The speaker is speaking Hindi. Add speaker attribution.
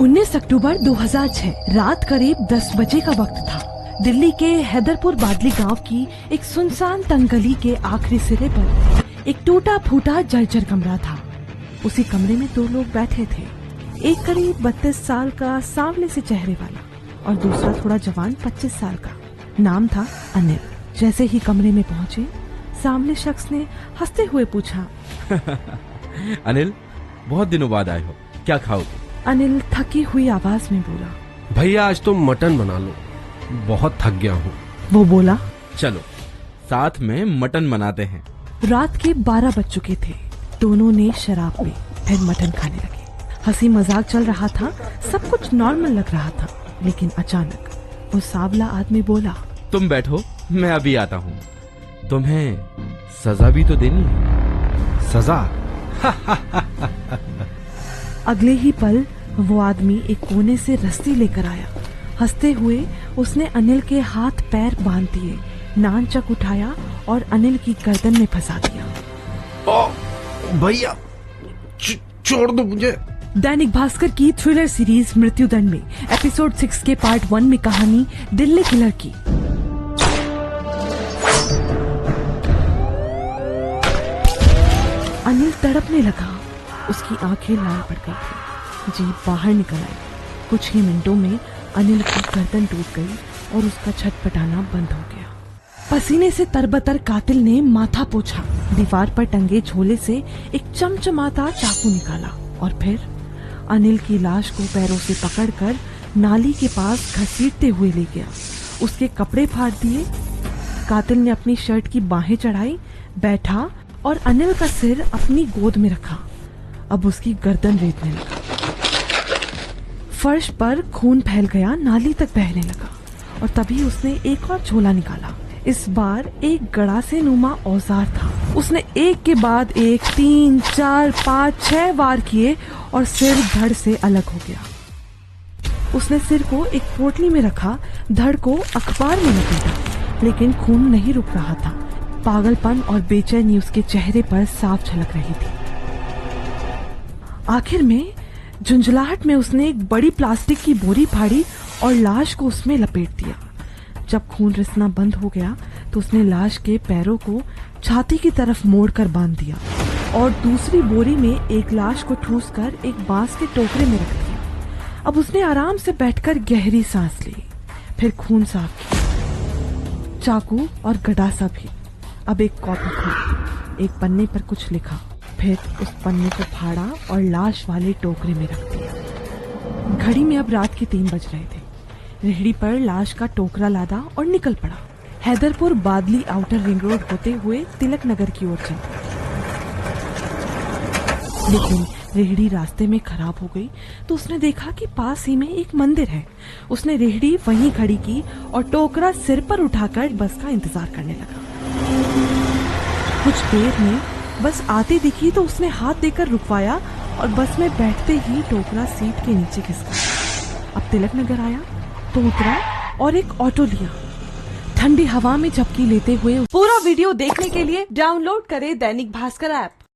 Speaker 1: 19 अक्टूबर 2006 रात करीब 10 बजे का वक्त था। दिल्ली के हैदरपुर बादली गांव की एक सुनसान तंग गली के आखिरी सिरे पर एक टूटा फूटा जर्जर कमरा था। उसी कमरे में दो लोग बैठे थे, एक करीब 32 साल का सांवले से चेहरे वाला और दूसरा थोड़ा जवान 25 साल का। नाम था अनिल। जैसे ही कमरे में पहुंचे, सामने शख्स ने हंसते हुए पूछा,
Speaker 2: अनिल, बहुत दिनों बाद आए हो, क्या खाओगे?
Speaker 1: अनिल थकी हुई आवाज में बोला,
Speaker 3: भैया आज तो मटन बना लो, बहुत थक गया हूँ।
Speaker 1: वो बोला,
Speaker 2: चलो साथ में मटन बनाते हैं।
Speaker 1: रात के 12 बज चुके थे। दोनों ने शराब पी, फिर मटन खाने लगे। हंसी मजाक चल रहा था, सब कुछ नॉर्मल लग रहा था। लेकिन अचानक वो सांवला आदमी बोला,
Speaker 2: तुम बैठो, मैं अभी आता हूँ। तुम्हें सजा भी तो देनी है।
Speaker 3: सजा?
Speaker 1: अगले ही पल वो आदमी एक कोने से रस्सी लेकर आया। हंसते हुए उसने अनिल के हाथ पैर बांध दिए, नानचक उठाया और अनिल की गर्दन में फंसा दिया।
Speaker 3: भैया छोड़ दो मुझे।
Speaker 1: दैनिक भास्कर की थ्रिलर सीरीज मृत्युदंड में एपिसोड 6 के पार्ट 1 में कहानी दिल्ली किलर की। अनिल तड़पने लगा, उसकी आंखें लाल पड़ गई थी, जीभ बाहर निकल आई। कुछ ही मिनटों में अनिल की गर्दन टूट गई और उसका छटपटाना बंद हो गया। पसीने से तरबतर कातिल ने माथा पोंछा, दीवार पर टंगे झोले से एक चमचमाता चाकू निकाला और फिर अनिल की लाश को पैरों से पकड़कर नाली के पास घसीटते हुए ले गया। उसके कपड़े फाड़ दिए। कातिल ने अपनी शर्ट की बाहें चढ़ाई, बैठा और अनिल का सिर अपनी गोद में रखा। अब उसकी गर्दन रेतने लगा। फर्श पर खून फैल गया, नाली तक बहने लगा और तभी उसने एक और झोला निकाला। इस बार एक गड़ासे नुमा औजार था। उसने एक के बाद एक 3, 4, 5, 6 वार किए और सिर धड़ से अलग हो गया। उसने सिर को एक पोटली में रखा, धड़ को अखबार में लपेटा, लेकिन खून नहीं रुक रहा था। पागलपन और बेचैनी उसके चेहरे पर साफ झलक रही थी। आखिर में झुंझलाहट में उसने एक बड़ी प्लास्टिक की बोरी फाड़ी और लाश को उसमें लपेट दिया। जब खून रिसना बंद हो गया तो उसने लाश के पैरों को छाती की तरफ मोड़कर बांध दिया और दूसरी बोरी में एक लाश को ठूसकर एक बांस के टोकरे में रख दिया। अब उसने आराम से बैठकर गहरी सांस ली, फिर खून साफ किया, चाकू और गडासा भी। अब एक कॉपी खोली, एक पन्ने पर कुछ लिखा, फिर उस पन्ने को फाड़ा और लाश वाले टोकरे में रख दिया। घड़ी में अब रात के 3 बज रहे थे। रेहड़ी पर लाश का टोकरा लादा और निकल पड़ा। हैदरपुर बादली आउटर रिंग रोड होते हुए तिलक नगर की ओर चला। लेकिन रेहड़ी रास्ते में खराब हो गई तो उसने देखा कि पास ही में एक मंदिर है। उसने रेहड़ी वहीं खड़ी की और टोकरा सिर पर उठाकर बस का इंतजार करने लगा। कुछ देर में बस आती दिखी तो उसने हाथ देकर रुकवाया और बस में बैठते ही टोकरा सीट के नीचे खिसका। अब तिलक नगर आया तो उतरा और एक ऑटो लिया। ठंडी हवा में झपकी लेते हुए। पूरा वीडियो देखने के लिए डाउनलोड करें दैनिक भास्कर ऐप।